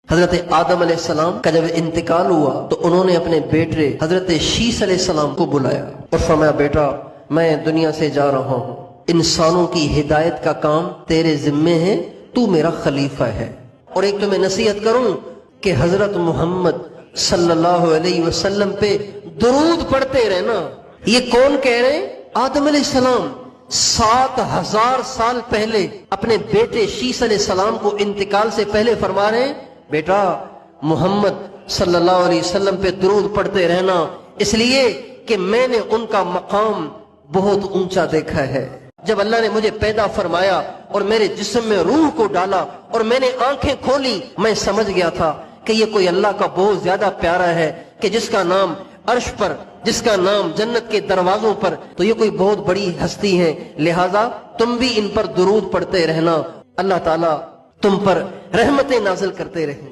حضرت آدم علیہ السلام کا جب انتقال ہوا تو انہوں نے اپنے بیٹے حضرت شیس علیہ السلام کو بلایا اور فرمایا، بیٹا میں دنیا سے جا رہا ہوں، انسانوں کی ہدایت کا کام تیرے ذمے ہے، تو میرا خلیفہ ہے، اور ایک تو میں نصیحت کروں کہ حضرت محمد صلی اللہ علیہ وسلم پہ درود پڑھتے رہنا۔ یہ کون کہہ رہے ہیں؟ آدم علیہ السلام 7000 سال پہلے اپنے بیٹے شیس علیہ السلام کو انتقال سے پہلے فرما رہے ہیں، بیٹا محمد صلی اللہ علیہ وسلم پہ درود پڑھتے رہنا، اس لیے کہ میں نے ان کا مقام بہت اونچا دیکھا ہے۔ جب اللہ نے مجھے پیدا فرمایا اور میرے جسم میں روح کو ڈالا اور میں نے آنکھیں کھولی، میں سمجھ گیا تھا کہ یہ کوئی اللہ کا بہت زیادہ پیارا ہے کہ جس کا نام عرش پر، جس کا نام جنت کے دروازوں پر، تو یہ کوئی بہت بڑی ہستی ہے، لہٰذا تم بھی ان پر درود پڑھتے رہنا، اللہ تعالیٰ تم پر رحمتیں نازل کرتے رہیں۔